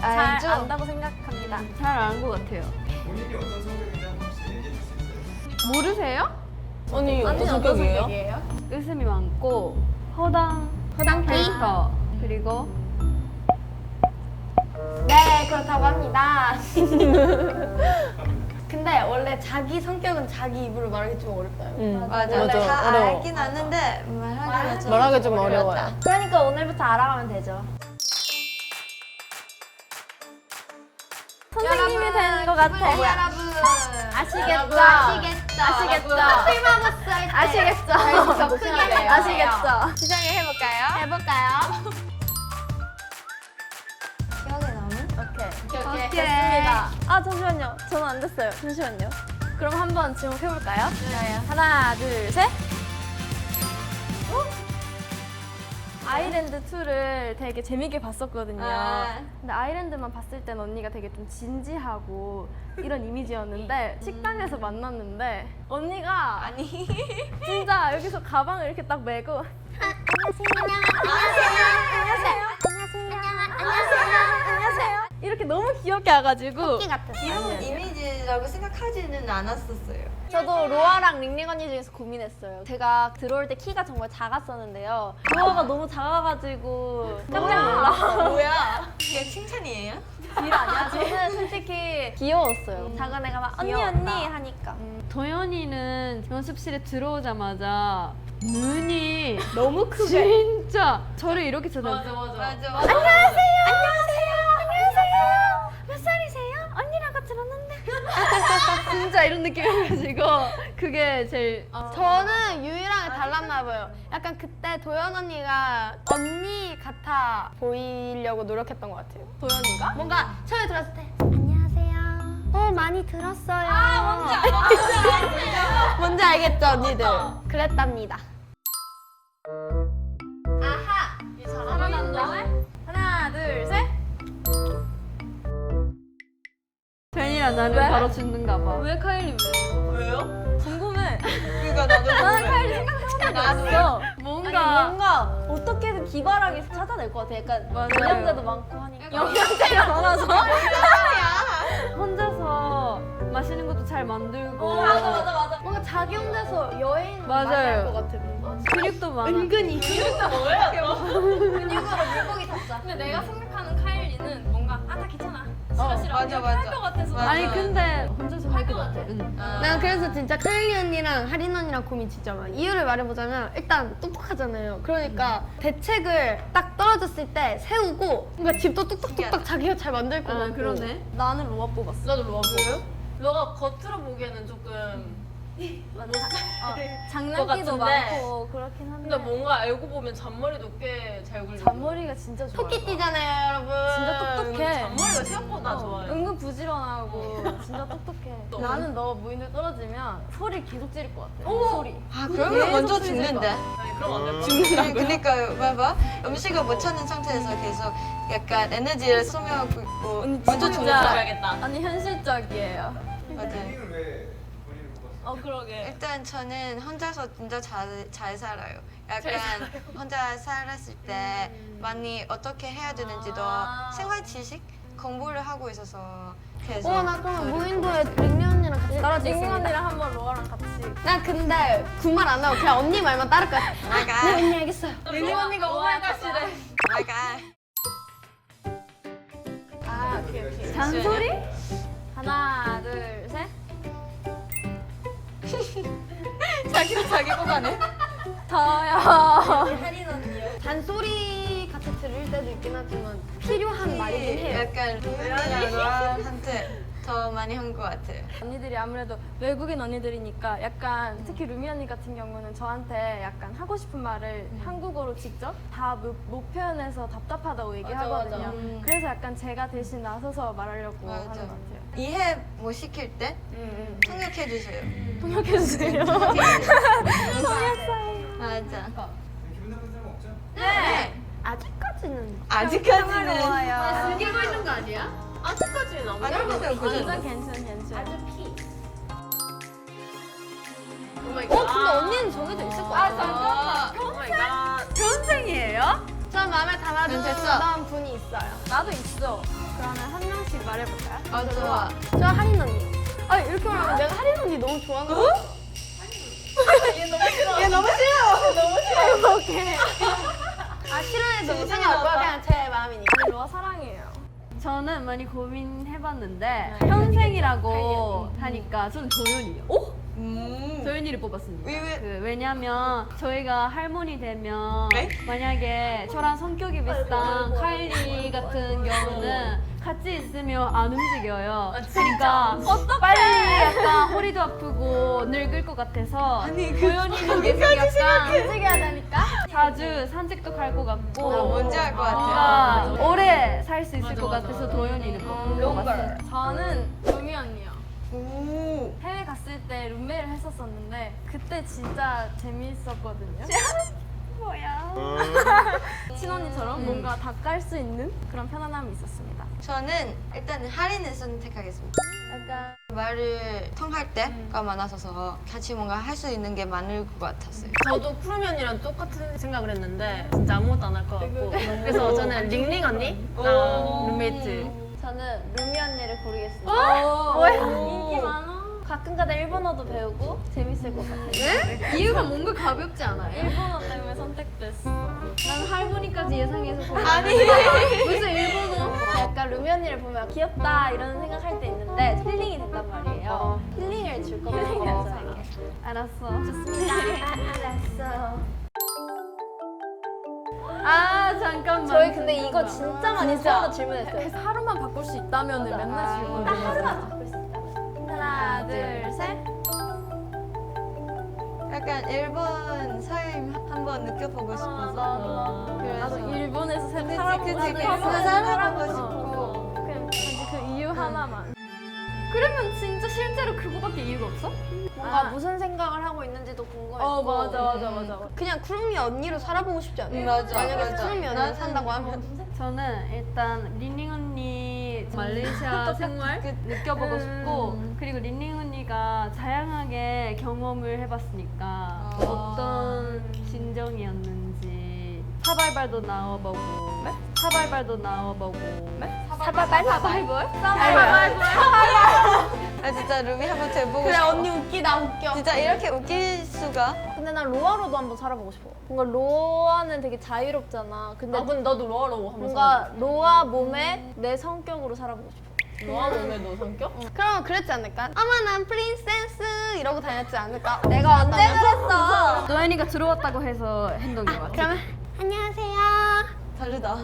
알죠? 안다고 생각합니다. 잘 아는 것 같아요. 본인이 어떤 성격인지 한 번씩 얘기해 줄 수 있어요? 모르세요? 언니 어떤 성격이에요? 웃음이 많고 허당 허당기? 캐릭터 그리고 네, 그렇다고 합니다. 근데 원래 자기 성격은 자기 입으로 말하기 좀 어렵다요. 맞아. 원래 다 어려워. 알긴 아는데 말하기가 말하기 좀 어려워요. 그러니까 오늘부터 알아가면 되죠. 선생님이 되는 것 같아. 여러분 아시겠죠? 아시겠죠? 아시겠죠? 아시겠죠? 크게 아시겠죠? 시작을 해볼까요? 해볼까요? 기억에 남은? 오케이. 됐습니다. 아, 잠시만요. 저는 안 됐어요. 잠시만요. 그럼 한번 지목해볼까요? 네. 하나, 둘, 셋. 아이랜드 2를 되게 재밌게 봤었거든요. 근데 아이랜드만 봤을 땐 언니가 되게 좀 진지하고 이런 이미지였는데 식당에서 만났는데 언니가 진짜 여기서 가방을 이렇게 딱 메고 안녕하세요. 이렇게 너무 귀엽게 와가지고 귀여운 이미지라고 생각하지는 않았었어요. 저도 로아랑 링링 언니 중에서 고민했어요. 제가 들어올 때 키가 정말 작았었는데요. 로아가 너무 작아가지고 깜짝 놀랐어요. 뭐야? 이게 칭찬이에요? 일 아니야? 저는 솔직히 귀여웠어요. 작은 애가 막 언니 하니까. 도연이는 연습실에 들어오자마자 눈이 너무 크게. 진짜 저를 이렇게 쳐다봤어요. 맞아. 몇 살이세요? 언니라고 들었는데. 진짜 이런 느낌이어가지고 그게 제일 저는 유이랑 달랐나 봐요. 약간 그때 도연 언니가 언니 같아 보이려고 노력했던 것 같아요. 도연이가? 뭔가 처음에 들었을 때 안녕하세요. 많이 들었어요. 뭔지 알겠죠, 언니들? 그랬답니다. 아하! 살아난다. 하나, 둘, 셋. 도연이랑 나를 왜? 바로 죽는가 봐. 왜 카일리 왜요? 궁금해. 그러니까 나도 나는 카일리 생각해본 적이 없어. 뭔가 어떻게든 기발하게 찾아낼 것 같아. 약간 맞아요. 영양제도 많고 하니까. 영양제가 많아서? 혼자서 마시는 것도 잘 만들고 맞아. 뭔가 자기 혼자서 여행 많이 맞아요. 할 것 같아. 뭔가. 근육도 많아. 은근히. 뭐예요? 근육으로 물고기 탔자. 근데 내가 생각하는 카일리는 뭔가 나 괜찮아 싫어 맞아. 할것 같아서 맞아. 아니 근데 혼자서 할 것 같아. 응. 난 그래서 진짜 카일리 언니랑 하린 언니랑 고민 진짜 많아. 이유를 말해보자면 일단 똑똑하잖아요. 그러니까 대책을 딱 떨어졌을 때 세우고 뭔가 집도 뚝딱뚝딱 자기가 잘 만들 것 같고. 그러네. 나는 로아 뽑았어. 나도 로아 보여요? 로아가 겉으로 보기에는 조금 장난기도 같은데. 많고 그렇긴 한데 근데 뭔가 알고 보면 잔머리도 꽤 잘 굴리고 잔머리가 진짜 좋아요. 토끼띠잖아요, 여러분. 진짜 똑똑해. 잔머리가 생각보다 좋아요. 은근 부지런하고 진짜 똑똑해. 나는 너 무인도 떨어지면 소리 계속 지를 것 같아. 소리. 아, 그러면 먼저 죽는데. 아니 그럼 안 돼. 그러니까요, 봐봐. 음식을 못 찾는 상태에서 계속 약간 에너지를 소모하고 있고 먼저 죽는 거야. 죽어야겠다. 아니 현실적이에요. 맞아요. 본인은 왜 본인을 뽑았어요? 그러게. 일단 저는 혼자서 진짜 잘 살아요. 약간 혼자 살았을 때 많이 어떻게 해야 되는지도 생활 지식 공부를 하고 있어서 그래서 나 그러면 무인도에 링리 언니랑 같이 떨어지겠습니다. 링리 언니랑 한번 로아랑 같이. 나 근데 군말 안 하고 그냥 언니 말만 따를 것 같아. 마가 네 언니 알겠어요. 릴리 언니가 오마이갓이래. 마가 아 오케이. 잔소리? 하나 둘 셋. 자기 뽑아내. 저요. 하린 언니요. 잔소리 같이 들을 때도 있긴 하지만 필요한 말이긴 해요. 약간 로아한테 더 많이 한 것 같아요. 언니들이 아무래도 외국인 언니들이니까 약간 특히 루미 언니 같은 경우는 저한테 약간 하고 싶은 말을 한국어로 직접 다 못 표현해서 답답하다고 얘기하거든요. 그래서 약간 제가 대신 나서서 말하려고 하는 것 같아요. 이해 못 시킬 때 통역해 주세요. 통역해주세요. 맞아. 기분 나쁜 사람 없죠? 네. 아직까지는 아직까지는 좋아요. 즐기고 있는 거 아니야? 아직까지는 안 아직까지는 그러면 그죠? 완전 괜찮. 아주 피 근데 언니는 정해져 있을 것 같아. 오마이갓. 교원생이에요? 저 마음에 담아둔 분이 있어요. 나도 있어. 그러면 한 명씩 말해볼까요? 아, 좋아. 저 할인 언니. 아 이렇게 말하면 내가 할인 언니 너무 좋아하는 거. 얘 너무 싫어. 오케이. 아, 싫어해도 상관없고요. 그냥 제 마음이니까. 언니 로아 사랑해요. 저는 많이 고민해봤는데 평생이라고 하니까 저는 조연이요. 오? 조연이를 뽑았습니다. 왜? 왜냐면 저희가 할머니 되면 네? 만약에 저랑 성격이 비슷한 카일리 같은 경우는 같이 있으면 안 움직여요. 그러니까 빨리 약간 허리도 아프고 늙을 것 같아서 조연이는 계속 약간 움직여야 되니까. 자주 산책도 갈 것 같고 뭔지 알 것 같아요. 뭔가 오래 살 수 있을 것 같아서 도연이를 뽑은 것 같아요. 저는 루미 언니요. 오. 해외 갔을 때 룸메를 했었었는데 그때 진짜 재미있었거든요. 뭐야? 친언니처럼 뭔가 다 깔 수 있는 그런 편안함이 있었습니다. 저는 일단 할인을 선택하겠습니다. 약간 말을 통할 때가 많아서 같이 뭔가 할 수 있는 게 많을 것 같았어요. 저도 푸르미 언니랑 똑같은 생각을 했는데 진짜 아무것도 안 할 것 같고 그래서 저는 링링 언니랑 룸메이트. 저는 루미 언니를 고르겠습니다. 왜? 인기 많아. 가끔가다 일본어도 배우고 재밌을 것 같아요. 이유가 뭔가 가볍지 않아요? 일본어 때문에 선택됐어. 난 할머니까지 예상해서 고른 아니. 무슨 일본어? 약간 루미 언니를 보면 귀엽다 이런 생각할 때 있는데 힐링이 됐단 말이에요. 힐링을 줄 거면 알았어. 좋습니다. 알았어. 아 잠깐만. 저희 근데 이거 진짜 많이 서로 질문했어요. 하루만 바꿀 수 있다면 맨날 질문을 하루만 바꿀 수 있다면. 하나, 둘, 셋. 약간 일본 삶 한번 느껴보고 싶어서. 나도 일본에서 그치, 살아보고 그치, 싶어. 그치. 살아보고 싶고. 그냥 단지 그 이유 하나만. 그러면 진짜 실제로 그거밖에 이유가 없어? 뭔가 무슨 생각을 하고 있는지도 궁금했고. 맞아. 그냥 쿠루미 언니로 살아보고 싶지 않아요? 맞아. 만약에 맞아. 쿠루미 언니 나는 산다고 하면. 저는 일단 린링 언니 말레이시아 생활 느껴보고 싶고 그리고 린링 언니가 다양하게 경험을 해봤으니까 어떤 심정이었는지 사발발도 나와보고 사발발도 나와보고 사발발? 아, 진짜 루비 한번 돼보고 그래 싶어. 언니 웃기다 웃겨. 진짜 이렇게 웃길 수가? 근데 난 로아로도 한번 살아보고 싶어. 뭔가 로아는 되게 자유롭잖아. 근데 근데 나도 로아로 한번 뭔가 로아 몸에 내 성격으로 살아보고 싶어. 로아 몸에 너 성격? 그러면 그랬지 않을까? 어머 난 프린세스 이러고 다녔지 않을까? 내가 언제 그랬어? 노연이가 들어왔다고 해서 행동인 것 같아. 그러면 안녕하세요. 다르다.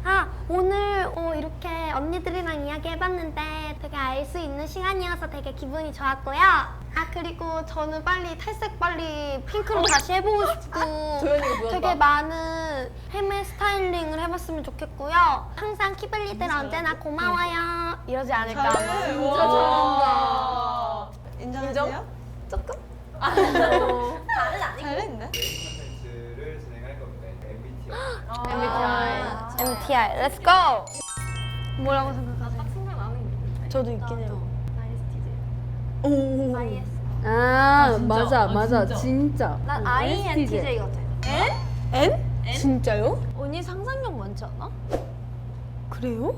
아, 오늘 이렇게 언니들이랑 이야기해봤는데 되게 알 수 있는 시간이어서 되게 기분이 좋았고요. 아, 그리고 저는 빨리 핑크로 다시 해보고 싶고 도연이가 보였다. 되게 많은 헤매 스타일링을 해봤으면 좋겠고요. 항상 키블리들 언제나 고마워요. 이러지 않을까. 진짜 잘한다. 인정하세요? 조금? 잘했는데? 콘텐츠를 진행할 건데 MBTI MBTI, let's go! 뭐라고 생각하세요? 저도 있긴 해요. 아 맞아 진짜. 난 INTJ 같아. 진짜요? 언니 상상력 많지 않아? 그래요?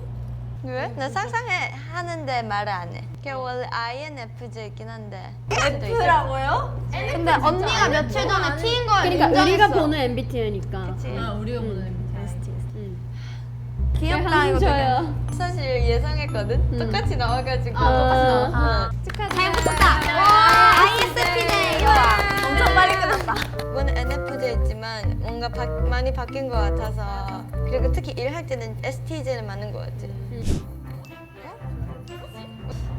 왜? 나 상상해 하는데 말을 안 해. 걔 원래 INFJ이긴 한데. F라고요? 근데 언니가 며칠 전에 T인 걸 그러니까 인정했어. 우리가 보는 MBTI니까. 우리가 보는 MBTI. 귀엽다 이거 되게. 사실 예상했거든? 똑같이 나와가지고. 똑같이 나왔어. 잘 붙었다. 와, ISFJ. 엄청 빨리 끝났다. 이번에 NFJ지만 뭔가 많이 바뀐 것 같아서. 그리고 특히 일할 때는 STJ는 맞는 것 같아.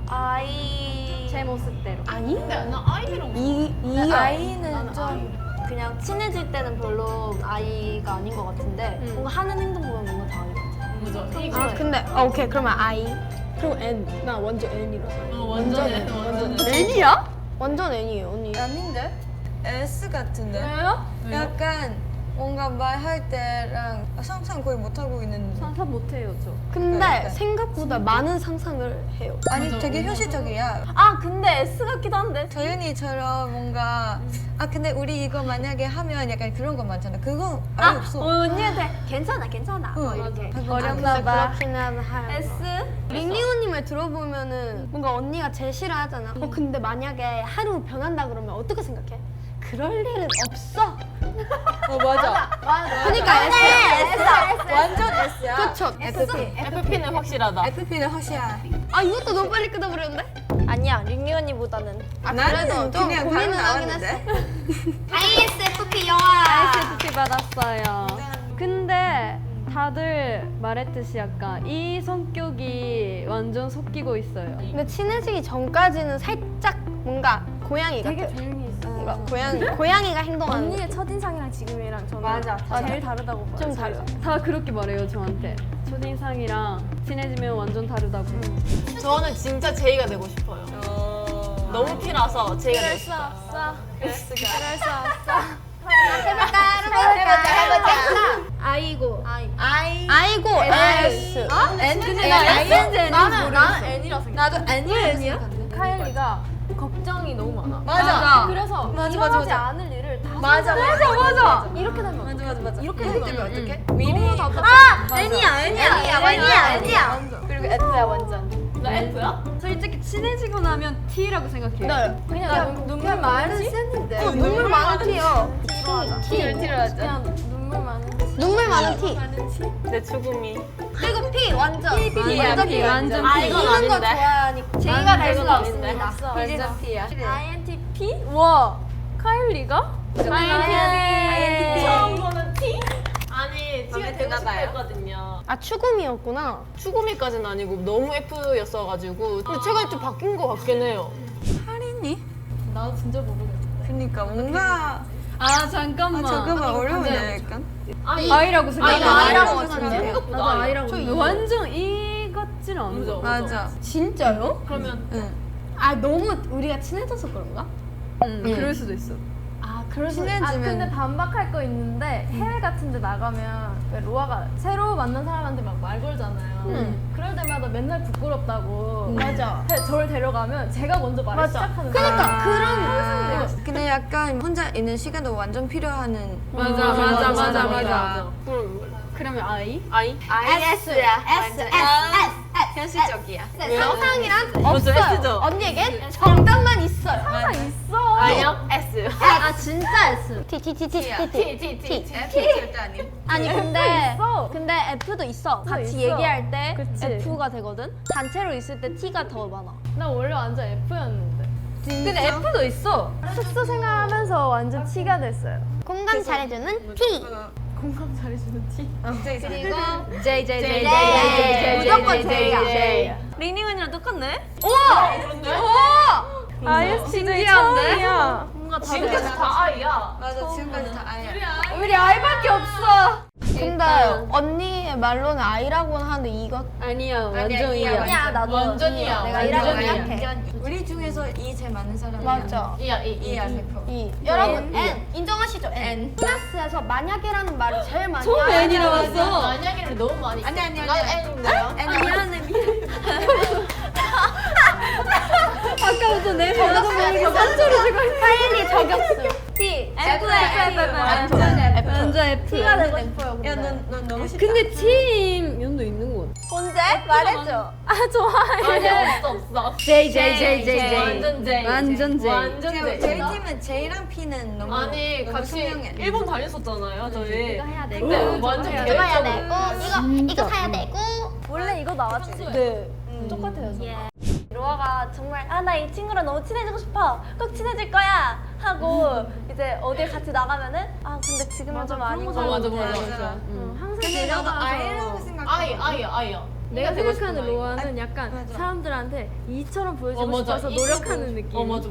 I 제 모습대로. 나 아이랑 이 I는 좀 그냥 친해질 때는 별로 I가 아닌 것 같은데 뭔가 하는 행동 보면 뭔가 다 I 같아. 맞아. 아 근데 오케이 그러면 I 그리고 N 나 완전 N이라서 완전 N이야? 완전 N이에요 언니. 아닌데? S 같은데? 약간 뭔가 말할 때랑 상상 거의 못 하고 있는. 상상 못해요 저. 근데 그러니까. 생각보다 많은 상상을 해요. 아니 되게 현실적이야. 아 근데 S 같기도 한데. 저윤이처럼 뭔가 근데 우리 이거 만약에 하면 약간 그런 거 많잖아. 그건 아예 없어. 언니한테 괜찮아 괜찮아. 이렇게. 어렵나 봐. 그렇기는 하. S? 링링언님을 들어보면은 뭔가 언니가 제일 싫어하잖아. 근데 만약에 하루 변한다 그러면 어떻게 생각해? 그럴 일은 없어. 맞아. 그러니까 S. 완전 S야. 그쵸. FP는 확실하다. FP는 확실해. 이것도 너무 빨리 끊어버렸는데? 아니야 링리 언니보다는. 나는 좀 그냥 고민은 바로 하긴 나왔는데. ISFP 영화. ISFP 받았어요. 근데 다들 말했듯이 약간 이 성격이 완전 섞이고 있어요. 근데 친해지기 전까지는 살짝 뭔가 고양이 되게 같아. 조용히 있어. 뭔가 고양이가 행동하는. 언니의 첫인상이랑 지금이랑 저는 맞아. 제일 다르다고 봐요. 좀 달라. 다 그렇게 말해요 저한테. 첫인상이랑 친해지면 완전 다르다고. 저는 진짜 제이가 되고 싶어요. 너무 티라서 제이가 되고 싶어요. 없어. 그럴 수 없어. 아이고. 아이고 S. 근데 나는 N이라 생각. 나도 N이야. 카일리가 걱정이 너무 많아. 맞아. 그래서 맞아, 일어나지 맞아. 않을 일을 다 맞아. 이렇게 되면 맞아. 이렇게 너무 되면 어떡해? 너무 답답해. N이야. 그리고 F야 완전. 나 F야? 솔직히 친해지고 나면 T라고 생각해요. 네. 그냥 눈물 많은 쌤인데. 눈물 많은 T요. T로 하자. 그냥 눈물 많은 T. 눈물 많은 T. 내 추구미. 그리고 P 완전. 완전 P. 완전 P. 이건 이런 거 아닌데. 좋아하니까. 제이가 될 이건 수가 아닌데. 없습니다. 완전 T야. INTP? 와 카일리가? INTP. 처음 보는 T? 아니, T가 되고 싶어 했거든요. 추구미였구나. 추구미까지는 아니고 너무 F였어가지고 근데 최근에 좀 바뀐 것 같긴 해요. 할인이? 나 진짜 모르겠는데. 그러니까 뭔가 잠깐만. 잠깐만 어려운데 약간. I라고 생각해요. I라고 생각해요. 생각보다 나도 I라고. I라고. 완전 E 같지는 않은 것 같아. 맞아. 진짜요? 그러면 응. 너무 우리가 친해져서 그런가? 그럴 수도 있어. 그럴 수 친해지면. 근데 반박할 거 있는데 해외 같은 데 나가면 왜 로아가 새로 만난 사람한테 막 말 걸잖아요. 그럴 때마다 맨날 부끄럽다고. 맞아. 저를 데려가면 제가 먼저 말을 시작하는 거예요. 그러니까 그런 근데 약간 혼자 있는 시간도 완전 필요하는. 맞아. 그러면 I? I? IS야. S. 현실적이야. 상상이란 먼저 없어요. S죠? 언니에겐 정답만 있어요. 항상 있어. I요? S. 진짜 S. T. 절대 아님. 아니 F 근데 있어. F도 있어. 같이 있어. 얘기할 때 그치. F가 되거든. 단체로 있을 때 T가 더 많아. 나 원래 완전 F였는데. 근데 F도 있어. 숙소 생활하면서 완전 T가 됐어요. 공감 잘해주는 T. 공감 잘해주는 T. 그리고 J. 무조건 J야. 링링은이랑 똑같네? ISTJ 처음이야. 뭔가 지금까지 다 I야. 맞아. 지금까지 다 I야. 우리 I밖에 없어. 근데 언니의 말로는 I라고는 하는데 이거 아니야, 완전 E야. 아니야 나도 완전이야. 내가 I라고 완전이야. 생각해. 우리 중에서 E 제일 많은 사람이야. 맞아. E야, E. E야 100%. 이 여러분 N 인정하시죠? N. 클래스에서 만약에라는 말을 제일 많이 처음에 하는 N이라고 했어. 만약에를 너무 많이. 아니. 난 N인데요? 미안해. 아까부터 내 번호도 모르게 산소리 주고 있어. 카일리 저격수. T. 완전 F. T가 되고 싶어요. 야넌 너무 쉽다. 근데 팀 연도 있는 건. 언제? 말해줘. 좋아해. 아니, 없어. J. 완전 J. 완전 J. 완전 J. 저희 팀은 J랑 P는 너무 아니, 너무 같이 선명해. 일본 다녔었잖아요, 저희. 이거 해야 되고 근데 완전 이거 해야 계획적으로. 되고 이거 사야 되고. 원래 이거 나왔지? 네. 똑같아요. 로아가 정말 나 이 친구랑 너무 친해지고 싶어. 꼭 친해질 거야. 하고 이제 어딜 같이 나가면은 근데 지금은 좀 아닌 것 같아. 맞아. 항상 근데 나도 I라고 데려가서 생각해. I야. 내가 되고 생각하는 싶은 로아는 약간 맞아. 사람들한테 이처럼 보여주고 맞아. 싶어서 노력하는 느낌. 맞아.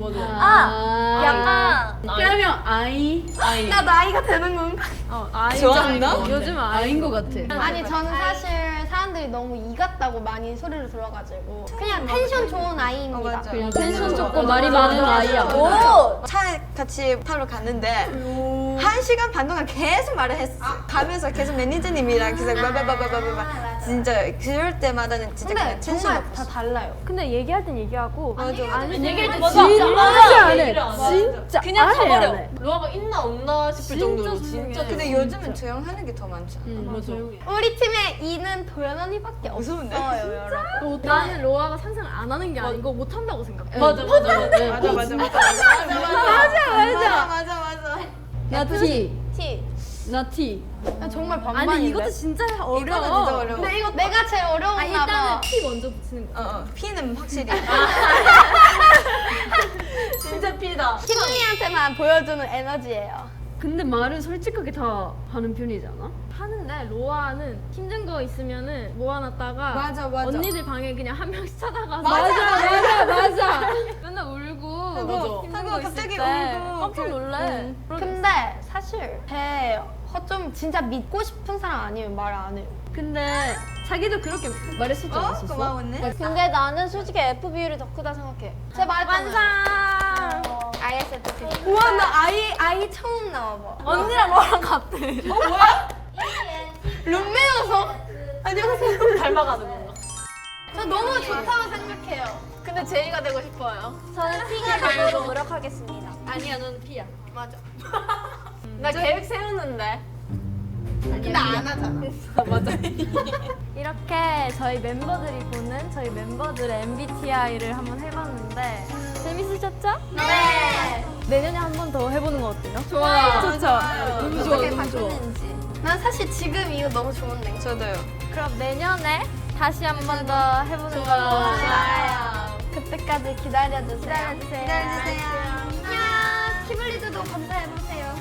약간 그러면 I. I. 나 나이가 되는 건가? 아이 좋아한다? 요즘 I인 것 같아. 아니 저는 사실 사람들이 너무 이 같다고 많이 소리를 들어가지고 그냥 텐션 좋은 아이입니다. 맞아. 그냥 텐션 좋고 말이 많은 아이야. 오! 차에 같이 타러 갔는데 한 시간 반 동안 계속 말을 했어. 가면서 계속 매니저님이랑 계속 바바바바바바. 진짜 그럴 때마다는 진짜 근데 그냥 텐션 정말 높았어. 다 달라요. 근데 얘기할 땐 얘기하고 맞아. 얘기를 좀 진짜 안 해. 맞아. 진짜 그냥 안 해, 가버려. 안 해. 로아가 있나 없나 싶을 진짜 정도로 조용해. 진짜 근데 요즘은 조용하는 게 더 많잖아. 맞아. 우리 팀의 E는 도연 언니밖에 무서운데? 없어요, 여러분. 나는 로아가 상상을 안 하는 게 아니고 못 한다고 생각해. 맞아. 나 T. T. 나 T. 정말 반반인데. 아니 이것도 진짜 어려워. 이거는 진짜 어려워. 근데 이거 내가 제일 어려웠나 봐. 일단은 T 먼저 붙이는 거. P는 확실히. 진짜 피다. 희동이한테만 보여주는 에너지예요. 근데 말은 솔직하게 다 하는 편이지 않아? 하는데 로아는 힘든 거 있으면은 모아놨다가 맞아. 언니들 방에 그냥 한 명씩 찾아가서 맞아. 맨날 울고 하고 힘든 하고 거 갑자기 있을 때 울고. 깜짝 놀래. 근데 사실 제 허점 진짜 믿고 싶은 사람 아니면 말 안 해요. 근데 자기도 그렇게 말했을 줄 알았었어? 고마웠네. 근데 나는 솔직히 F 비율이 더 크다 생각해. 제 말했잖아요. ISFP. 우와 나 I 처음 나와봐. 언니랑 너랑 같아. 룸메여서. 안녕하세요. 닮아가는 건가? 저 너무 좋다고 생각해요. 근데 제이가 되고 싶어요. 저는 T가 되려고 노력하겠습니다. 아니야, 넌 P야. 맞아. 나 계획 세우는데. 근데 안 하잖아. 이렇게 저희 멤버들이 보는 저희 멤버들의 MBTI를 한번 해봤는데 재밌으셨죠? 네. 내년에 한 번 더 해보는 거 어때요? 좋아. 좋죠? 너무 좋아, 너무 좋아. 난 사실 지금 이거 너무 좋은데. 저도요. 그럼 내년에 다시 한 번 더 해보는 걸로 합시다. 그때까지 기다려주세요. 기다려주세요. 안녕. 키블리드도 검사해보세요.